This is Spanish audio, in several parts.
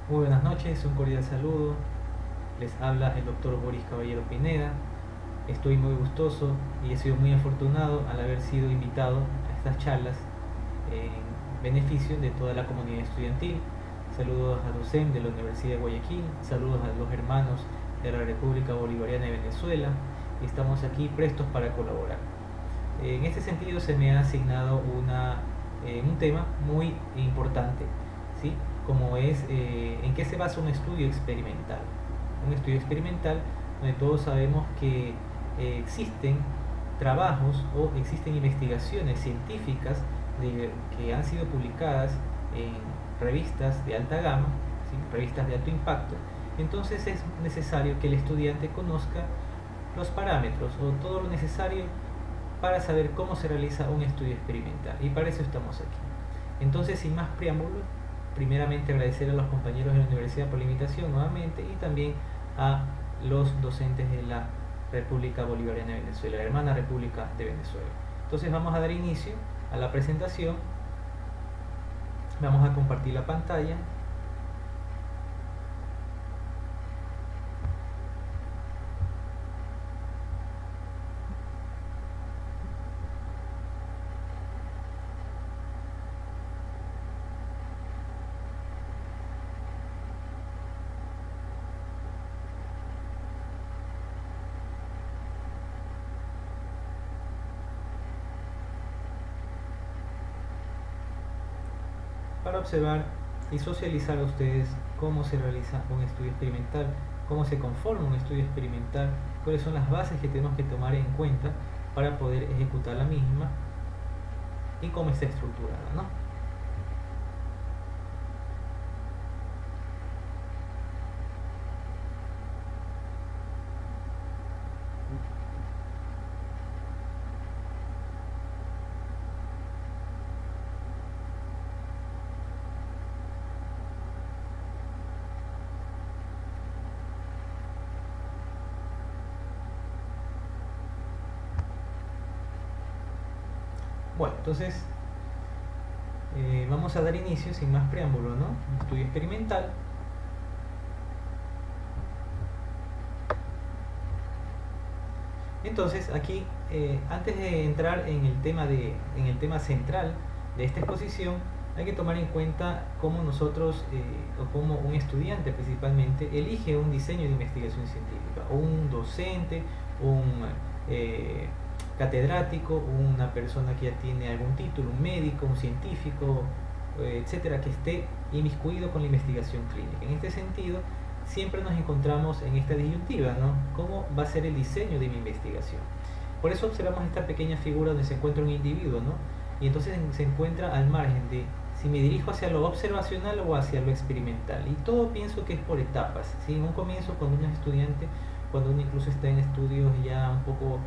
Muy buenas noches, un cordial saludo. Les habla el doctor Boris Caballero Pineda. Estoy muy gustoso y he sido muy afortunado al haber sido invitado a estas charlas en beneficio de toda la comunidad estudiantil. Saludos a Docem de la Universidad de Guayaquil, saludos a los hermanos de la República Bolivariana de Venezuela. Estamos aquí prestos para colaborar. En este sentido se me ha asignado un tema muy importante, ¿sí? Como es en qué se basa un estudio experimental. Un estudio experimental donde todos sabemos que existen trabajos o existen investigaciones científicas que han sido publicadas en revistas de alta gama, ¿sí? Revistas de alto impacto. Entonces es necesario que el estudiante conozca los parámetros o todo lo necesario para saber cómo se realiza un estudio experimental, y para eso estamos aquí. Entonces, sin más preámbulos, primeramente agradecer a los compañeros de la universidad por la invitación nuevamente, y también a los docentes de la República Bolivariana de Venezuela, la hermana República de Venezuela. Entonces vamos a dar inicio a la presentación. Vamos a compartir la pantalla. Para observar y socializar a ustedes cómo se realiza un estudio experimental, cómo se conforma un estudio experimental, cuáles son las bases que tenemos que tomar en cuenta para poder ejecutar la misma y cómo está estructurada, ¿no? Bueno, entonces vamos a dar inicio sin más preámbulo, ¿no? Un estudio experimental. Entonces aquí, antes de entrar en el tema central de esta exposición, hay que tomar en cuenta cómo nosotros, o cómo un estudiante principalmente, elige un diseño de investigación científica, o un docente, un catedrático, una persona que ya tiene algún título, un médico, un científico, etcétera, que esté inmiscuido con la investigación clínica. En este sentido, siempre nos encontramos en esta disyuntiva, ¿no? ¿Cómo va a ser el diseño de mi investigación? Por eso observamos esta pequeña figura donde se encuentra un individuo, ¿no? Y entonces se encuentra al margen de si me dirijo hacia lo observacional o hacia lo experimental. Y todo pienso que es por etapas, ¿sí? En un comienzo, cuando uno es estudiante, cuando uno incluso está en estudios ya un poco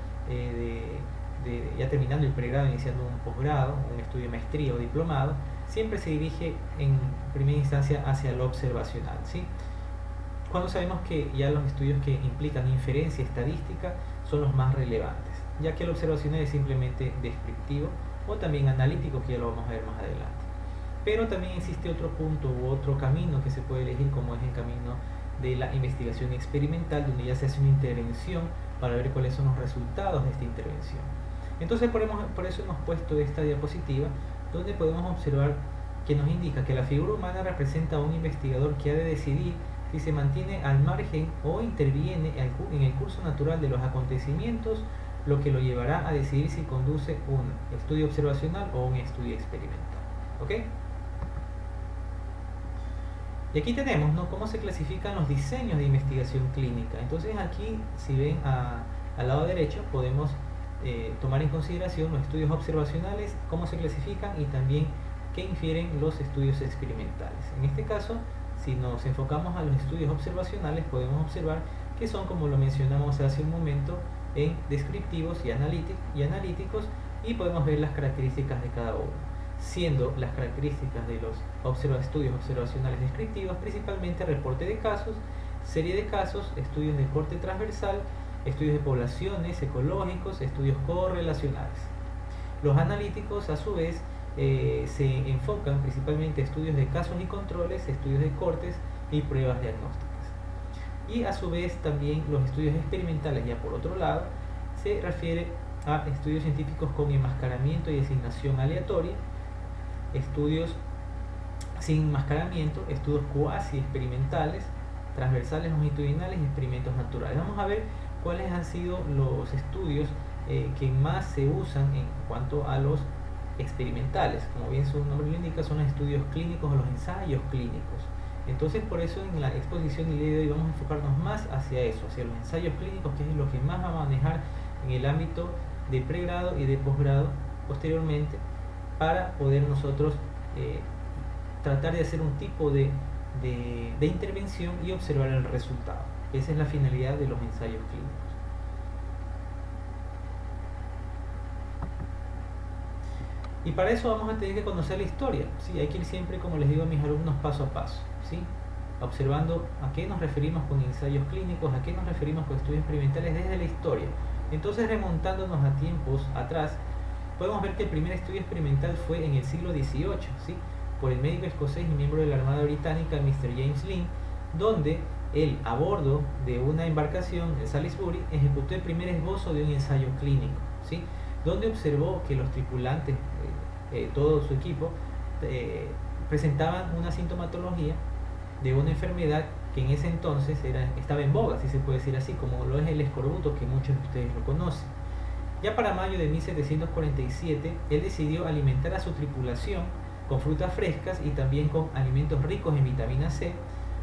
ya terminando el pregrado, iniciando un posgrado, un estudio de maestría o diplomado, siempre se dirige en primera instancia hacia lo observacional, ¿sí? Cuando sabemos que ya los estudios que implican inferencia estadística son los más relevantes, ya que el observacional es simplemente descriptivo o también analítico, que ya lo vamos a ver más adelante. Pero también existe otro punto u otro camino que se puede elegir, como es el camino de la investigación experimental, donde ya se hace una intervención para ver cuáles son los resultados de esta intervención. Entonces por eso hemos puesto esta diapositiva, donde podemos observar que nos indica que la figura humana representa a un investigador que ha de decidir si se mantiene al margen o interviene en el curso natural de los acontecimientos, lo que lo llevará a decidir si conduce un estudio observacional o un estudio experimental. ¿Ok? Y aquí tenemos, ¿no?, cómo se clasifican los diseños de investigación clínica. Entonces aquí, si ven al lado derecho, podemos tomar en consideración los estudios observacionales, cómo se clasifican, y también qué infieren los estudios experimentales. En este caso, si nos enfocamos a los estudios observacionales, podemos observar que son, como lo mencionamos hace un momento, en descriptivos y analíticos, y podemos ver las características de cada uno, siendo las características de los estudios observacionales descriptivos principalmente reporte de casos, serie de casos, estudios de corte transversal, estudios de poblaciones, ecológicos, estudios correlacionales. Los analíticos, a su vez, se enfocan principalmente en estudios de casos y controles, estudios de cortes y pruebas diagnósticas. Y a su vez también los estudios experimentales, ya por otro lado, se refiere a estudios científicos con enmascaramiento y designación aleatoria, estudios sin enmascaramiento, estudios cuasi experimentales, transversales longitudinales y experimentos naturales. Vamos a ver cuáles han sido los estudios que más se usan en cuanto a los experimentales. Como bien su nombre lo indica, son los estudios clínicos o los ensayos clínicos. Entonces, por eso en la exposición del día de hoy vamos a enfocarnos más hacia eso, hacia los ensayos clínicos, que es lo que más va a manejar en el ámbito de pregrado y de posgrado posteriormente, para poder nosotros tratar de hacer un tipo de intervención y observar el resultado. Esa es la finalidad de los ensayos clínicos. Y para eso vamos a tener que conocer la historia, ¿sí? Hay que ir siempre, como les digo a mis alumnos, paso a paso, ¿sí? Observando a qué nos referimos con ensayos clínicos, a qué nos referimos con estudios experimentales desde la historia. Entonces, remontándonos a tiempos atrás, podemos ver que el primer estudio experimental fue en el siglo XVIII, ¿sí? Por el médico escocés y miembro de la Armada Británica, Mr. James Lind, donde él, a bordo de una embarcación en Salisbury, ejecutó el primer esbozo de un ensayo clínico, ¿sí? Donde observó que los tripulantes, todo su equipo, presentaban una sintomatología de una enfermedad que en ese entonces estaba en boga, si se puede decir así, como lo es el escorbuto, que muchos de ustedes lo conocen. Ya para mayo de 1747, él decidió alimentar a su tripulación con frutas frescas y también con alimentos ricos en vitamina C,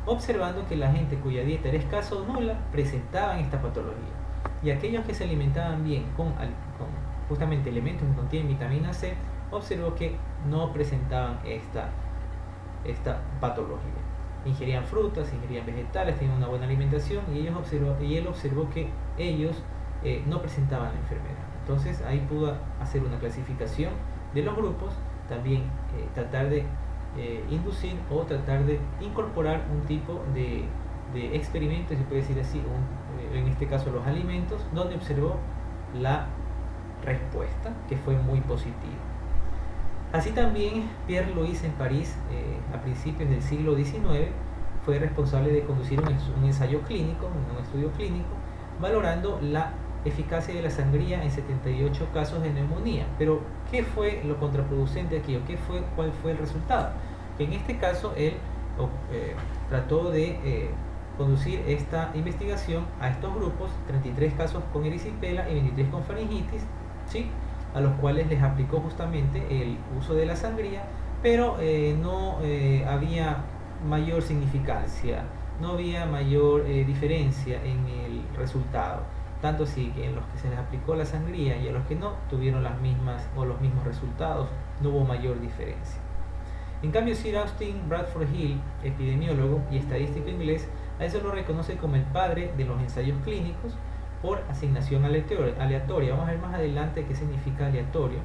observando que la gente cuya dieta era escasa o nula presentaban esta patología, y aquellos que se alimentaban bien con justamente elementos que contienen vitamina C, observó que no presentaban esta patología. Ingerían frutas, ingerían vegetales, tenían una buena alimentación, y él observó que ellos no presentaban la enfermedad. Entonces ahí pudo hacer una clasificación de los grupos, también tratar de inducir o tratar de incorporar un tipo de experimento, se puede decir así, en este caso los alimentos, donde observó la respuesta, que fue muy positiva. Así también Pierre Louis en París, a principios del siglo XIX, fue responsable de conducir un ensayo clínico, un estudio clínico, valorando la eficacia de la sangría en 78 casos de neumonía. Pero, ¿qué fue lo contraproducente aquí? ¿Cuál fue el resultado? En este caso, él trató de conducir esta investigación a estos grupos, 33 casos con erisipela y 23 con faringitis, ¿sí? A los cuales les aplicó justamente el uso de la sangría, pero no había mayor significancia, no había mayor diferencia en el resultado, tanto así que en los que se les aplicó la sangría y a los que no tuvieron las mismas o los mismos resultados, no hubo mayor diferencia. En cambio, Sir Austin Bradford Hill, epidemiólogo y estadístico inglés, a eso lo reconoce como el padre de los ensayos clínicos por asignación aleatoria. Vamos a ver más adelante qué significa aleatorio.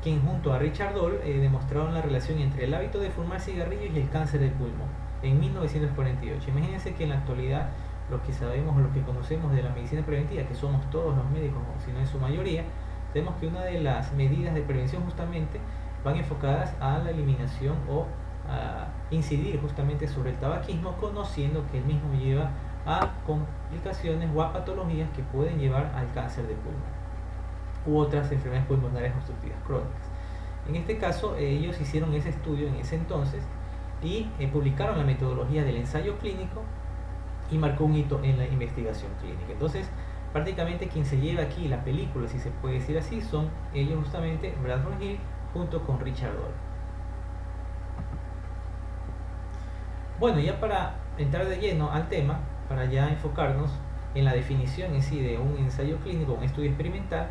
Quien junto a Richard Doll demostraron la relación entre el hábito de fumar cigarrillos y el cáncer del pulmón en 1948. Imagínense que en la actualidad los que sabemos o los que conocemos de la medicina preventiva, que somos todos los médicos, si no en su mayoría, sabemos que una de las medidas de prevención justamente van enfocadas a la eliminación o a incidir justamente sobre el tabaquismo, conociendo que el mismo lleva a complicaciones o a patologías que pueden llevar al cáncer de pulmón u otras enfermedades pulmonares obstructivas crónicas. En este caso, ellos hicieron ese estudio en ese entonces y publicaron la metodología del ensayo clínico y marcó un hito en la investigación clínica. Entonces, prácticamente quien se lleva aquí la película, si se puede decir así, son ellos justamente, Bradford Hill, junto con Richard Doll. Bueno, ya para entrar de lleno al tema, para ya enfocarnos en la definición en sí de un ensayo clínico, un estudio experimental,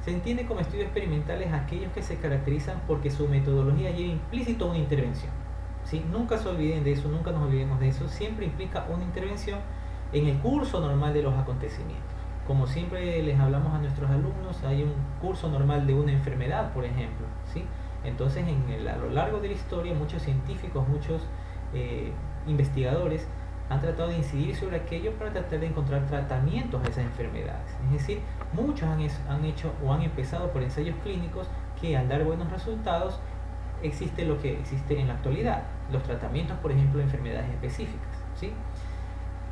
se entiende como estudios experimentales aquellos que se caracterizan porque su metodología lleva implícito una intervención. ¿Sí? Nunca se olviden de eso, nunca nos olvidemos de eso, siempre implica una intervención en el curso normal de los acontecimientos. Como siempre les hablamos a nuestros alumnos, hay un curso normal de una enfermedad, por ejemplo, ¿sí? Entonces a lo largo de la historia muchos científicos, muchos investigadores han tratado de incidir sobre aquello para tratar de encontrar tratamientos a esas enfermedades. Es decir, muchos han hecho o han empezado por ensayos clínicos que al dar buenos resultados existe lo que existe en la actualidad, los tratamientos, por ejemplo, de enfermedades específicas, ¿sí?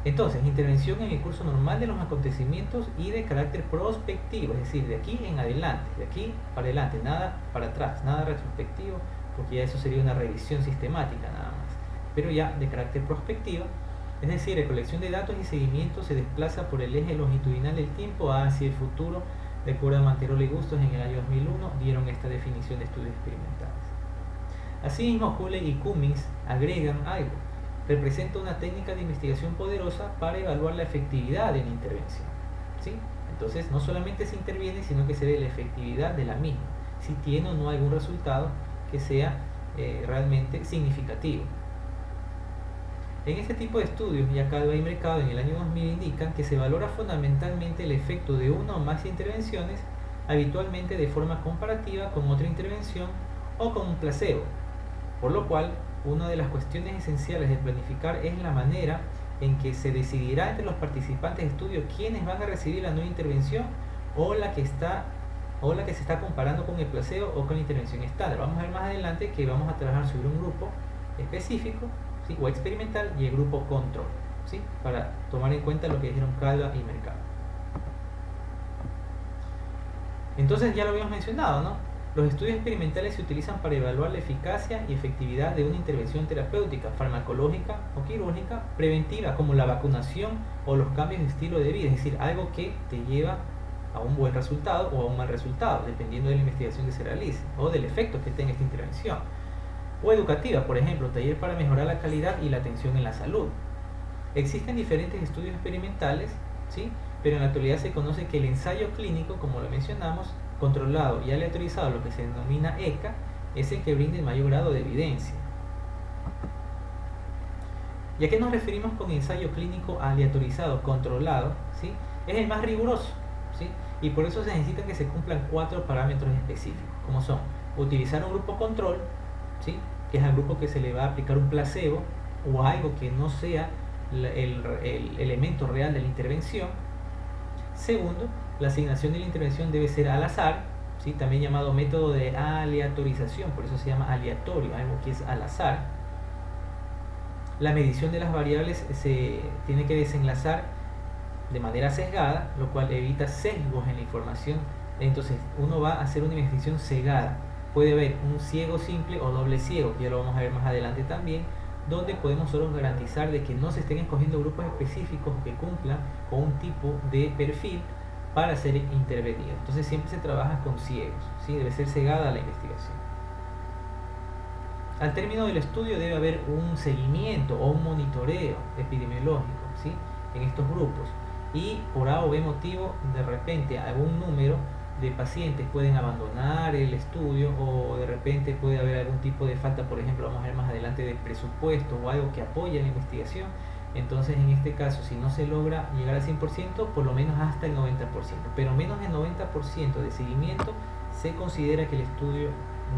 Entonces, intervención en el curso normal de los acontecimientos y de carácter prospectivo, es decir, de aquí en adelante, de aquí para adelante, nada para atrás, nada retrospectivo, porque ya eso sería una revisión sistemática nada más, pero ya de carácter prospectivo, es decir, recolección de datos y seguimiento se desplaza por el eje longitudinal del tiempo hacia el futuro. De acuerdo a Manterola y Bustos, en el año 2001 dieron esta definición de estudios experimentales. Asimismo, Hulley y Cummings agregan algo: representa una técnica de investigación poderosa para evaluar la efectividad de la intervención, ¿sí? Entonces, no solamente se interviene, sino que se ve la efectividad de la misma, si tiene o no algún resultado que sea realmente significativo. En este tipo de estudios, ya Calva y Mercado en el año 2000 indican que se valora fundamentalmente el efecto de una o más intervenciones, habitualmente de forma comparativa con otra intervención o con un placebo, por lo cual una de las cuestiones esenciales de planificar es la manera en que se decidirá entre los participantes de estudio quiénes van a recibir la nueva intervención o la que se está comparando con el placebo o con la intervención estándar. Vamos a ver más adelante que vamos a trabajar sobre un grupo específico, ¿sí?, o experimental, y el grupo control, ¿sí?, para tomar en cuenta lo que dijeron Calva y Mercado. Entonces ya lo habíamos mencionado, ¿no? Los estudios experimentales se utilizan para evaluar la eficacia y efectividad de una intervención terapéutica, farmacológica o quirúrgica preventiva, como la vacunación o los cambios de estilo de vida, es decir, algo que te lleva a un buen resultado o a un mal resultado, dependiendo de la investigación que se realice o del efecto que tenga esta intervención. O educativa, por ejemplo, taller para mejorar la calidad y la atención en la salud. Existen diferentes estudios experimentales, ¿sí?, pero en la actualidad se conoce que el ensayo clínico, como lo mencionamos, controlado y aleatorizado, lo que se denomina ECA, es el que brinda el mayor grado de evidencia. ¿Y a qué nos referimos con ensayo clínico aleatorizado, controlado? ¿Sí? Es el más riguroso, ¿sí?, y por eso se necesita que se cumplan 4 parámetros específicos, como son: utilizar un grupo control, ¿sí?, que es al grupo que se le va a aplicar un placebo o algo que no sea el elemento real de la intervención. Segundo, la asignación de la intervención debe ser al azar, ¿sí?, también llamado método de aleatorización, por eso se llama aleatorio, algo que es al azar. La medición de las variables se tiene que desenlazar de manera sesgada, lo cual evita sesgos en la información. Entonces uno va a hacer una investigación cegada. Puede haber un ciego simple o doble ciego, que ya lo vamos a ver más adelante también, donde podemos nosotros garantizar de que no se estén escogiendo grupos específicos que cumplan con un tipo de perfil para ser intervenido. Entonces siempre se trabaja con ciegos, ¿sí?, debe ser cegada la investigación. Al término del estudio debe haber un seguimiento o un monitoreo epidemiológico, ¿sí?, en estos grupos, y por A o B motivo, de repente algún número de pacientes pueden abandonar el estudio, o de repente puede haber algún tipo de falta, por ejemplo, vamos a ver más adelante, de presupuesto o algo que apoye la investigación. Entonces en este caso, si no se logra llegar al 100%, por lo menos hasta el 90%, pero menos del 90% de seguimiento, se considera que el estudio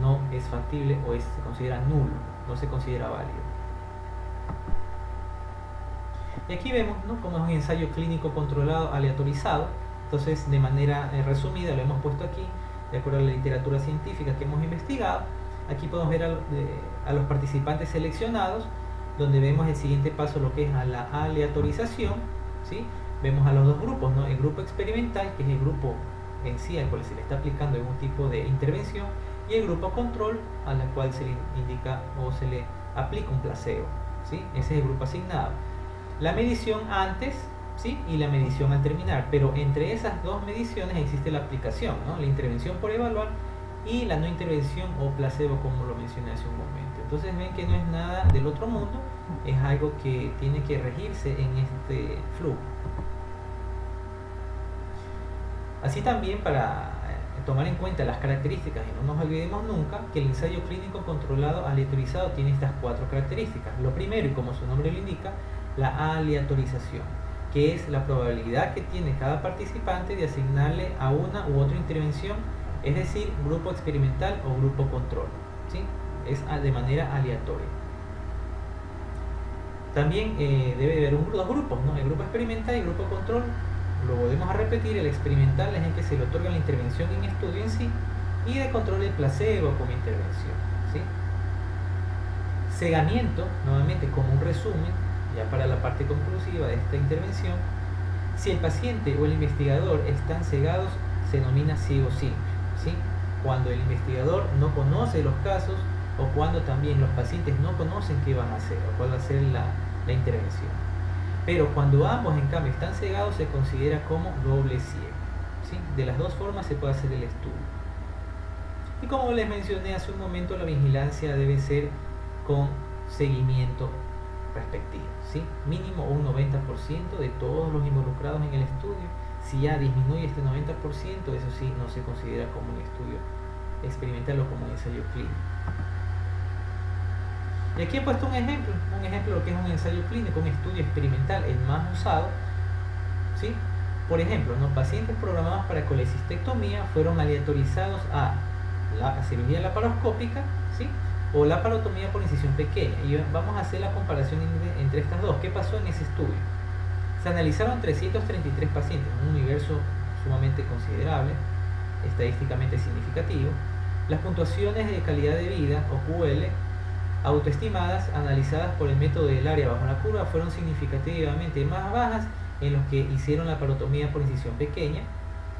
no es factible o se considera nulo, no se considera válido. Y aquí vemos, ¿no?, cómo es un ensayo clínico controlado aleatorizado. Entonces, de manera resumida, lo hemos puesto aquí, de acuerdo a la literatura científica que hemos investigado. Aquí podemos ver a los participantes seleccionados, donde vemos el siguiente paso, lo que es a la aleatorización, ¿sí? Vemos a los dos grupos, ¿no?, el grupo experimental, que es el grupo en sí al cual se le está aplicando algún tipo de intervención, y el grupo control, al cual se le indica o se le aplica un placebo, ¿sí? Ese es el grupo asignado. La medición antes, ¿sí?, y la medición al terminar, pero entre esas dos mediciones existe la aplicación, ¿no?, la intervención por evaluar y la no intervención o placebo, como lo mencioné hace un momento. Entonces ven que no es nada del otro mundo, es algo que tiene que regirse en este flujo. Así también, para tomar en cuenta las características, y no nos olvidemos nunca que el ensayo clínico controlado aleatorizado tiene estas 4 características. Lo primero, y como su nombre lo indica, la aleatorización, que es la probabilidad que tiene cada participante de asignarle a una u otra intervención, es decir, grupo experimental o grupo control, ¿sí?, es de manera aleatoria. También debe haber dos grupos, ¿no?, el grupo experimental y el grupo control. Lo volvemos a repetir: el experimental es el que se le otorga la intervención en estudio en sí, y de control el placebo como intervención, ¿sí? Cegamiento, nuevamente como un resumen, ya para la parte conclusiva de esta intervención. Si el paciente o el investigador están cegados, se denomina ciego simple, ¿sí? Cuando el investigador no conoce los casos o cuando también los pacientes no conocen qué van a hacer o cuál va a ser la intervención. Pero cuando ambos en cambio están cegados, se considera como doble ciego, ¿sí? De las dos formas se puede hacer el estudio. Y como les mencioné hace un momento, la vigilancia debe ser con seguimiento respectivo, ¿sí? Mínimo un 90% de todos los involucrados en el estudio. Si ya disminuye este 90%, eso sí no se considera como un estudio experimental o como un ensayo clínico. Y aquí he puesto un ejemplo de lo que es un ensayo clínico, un estudio experimental, el más usado, ¿sí? Por ejemplo, los pacientes programados para colecistectomía fueron aleatorizados a la cirugía laparoscópica, ¿sí? O laparotomía por incisión pequeña. Y vamos a hacer la comparación entre estas dos. ¿Qué pasó en ese estudio? Se analizaron 333 pacientes, un universo sumamente considerable, estadísticamente significativo. Las puntuaciones de calidad de vida, o QL, autoestimadas, analizadas por el método del área bajo la curva, fueron significativamente más bajas en los que hicieron laparotomía por incisión pequeña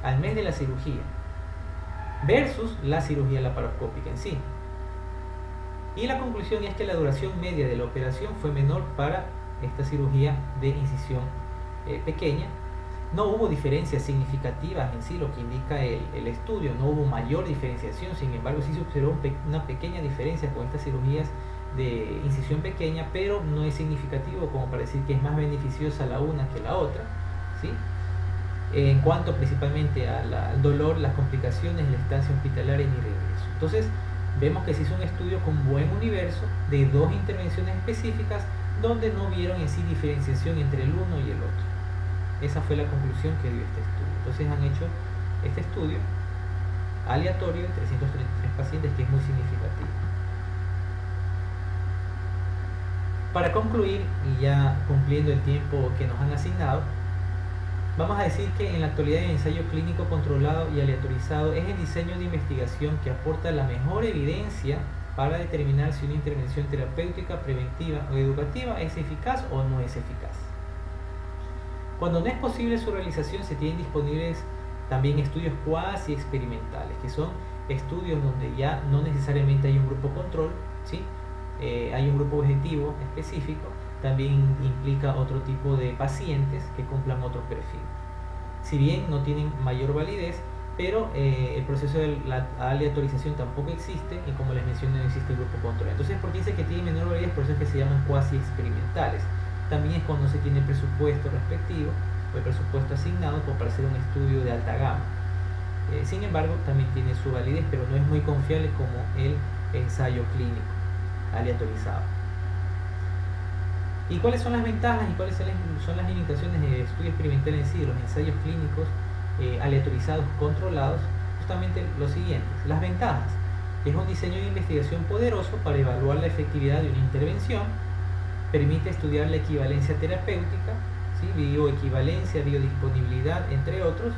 al mes de la cirugía versus la cirugía laparoscópica en sí. Y la conclusión es que la duración media de la operación fue menor para esta cirugía de incisión pequeña. No hubo diferencias significativas en sí, lo que indica el estudio, no hubo mayor diferenciación. Sin embargo, sí se observó una pequeña diferencia con estas cirugías de incisión pequeña, pero no es significativo como para decir que es más beneficiosa la una que la otra, ¿sí? En cuanto principalmente al dolor, las complicaciones, la estancia hospitalaria y regreso. Entonces, vemos que se hizo un estudio con buen universo de dos intervenciones específicas donde no vieron en sí diferenciación entre el uno y el otro. Esa fue la conclusión que dio este estudio. Entonces han hecho este estudio aleatorio de 333 pacientes, que es muy significativo. Para concluir, y ya cumpliendo el tiempo que nos han asignado, vamos a decir que en la actualidad el ensayo clínico controlado y aleatorizado es el diseño de investigación que aporta la mejor evidencia para determinar si una intervención terapéutica, preventiva o educativa es eficaz o no es eficaz. Cuando no es posible su realización, se tienen disponibles también estudios cuasi experimentales, que son estudios donde ya no necesariamente hay un grupo control, ¿sí? Hay un grupo objetivo específico. También implica otro tipo de pacientes que cumplan otro perfil. Si bien no tienen mayor validez, pero el proceso de la aleatorización tampoco existe, y como les mencioné, no existe el grupo control. Entonces, ¿por qué dice que tiene menor validez? Por eso es que se llaman cuasi experimentales. También es cuando no se tiene presupuesto respectivo o el presupuesto asignado como para hacer un estudio de alta gama. Sin embargo, también tiene su validez, pero no es muy confiable como el ensayo clínico aleatorizado. ¿Y cuáles son las ventajas y cuáles son las limitaciones del estudio experimental en sí, de los ensayos clínicos aleatorizados controlados? Justamente lo siguiente. Las ventajas: es un diseño de investigación poderoso para evaluar la efectividad de una intervención, permite estudiar la equivalencia terapéutica, ¿sí? Bioequivalencia, biodisponibilidad, entre otros.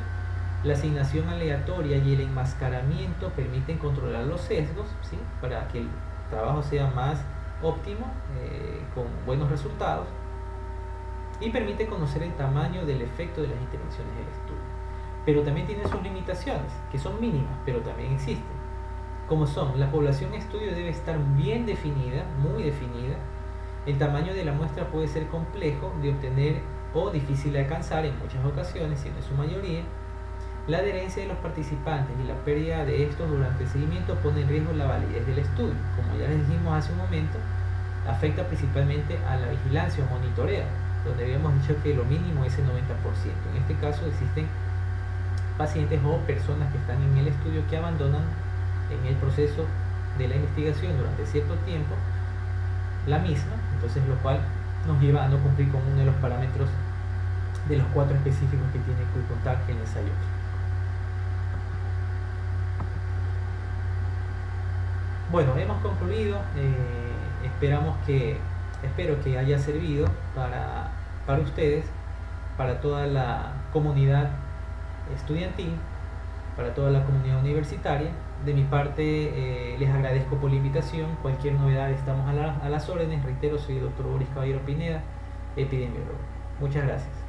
La asignación aleatoria y el enmascaramiento permiten controlar los sesgos, ¿sí? Para que el trabajo sea más óptimo, con buenos resultados, y permite conocer el tamaño del efecto de las intervenciones del estudio. Pero también tiene sus limitaciones, que son mínimas, pero también existen, como son: la población estudio debe estar bien definida, muy definida. El tamaño de la muestra puede ser complejo de obtener o difícil de alcanzar en muchas ocasiones, siendo en su mayoría. La adherencia de los participantes y la pérdida de estos durante el seguimiento pone en riesgo la validez del estudio. Como ya les dijimos hace un momento, afecta principalmente a la vigilancia o monitoreo, donde habíamos dicho que lo mínimo es el 90%. En este caso existen pacientes o personas que están en el estudio que abandonan en el proceso de la investigación durante cierto tiempo la misma, entonces lo cual nos lleva a no cumplir con uno de los parámetros de los 4 específicos que tiene que contar el ensayo. Bueno, hemos concluido. Espero que haya servido para ustedes, para toda la comunidad estudiantil, para toda la comunidad universitaria, De mi parte, les agradezco por la invitación. Cualquier novedad estamos a las órdenes. Reitero, soy el doctor Boris Caballero Pineda, epidemiólogo. Muchas gracias.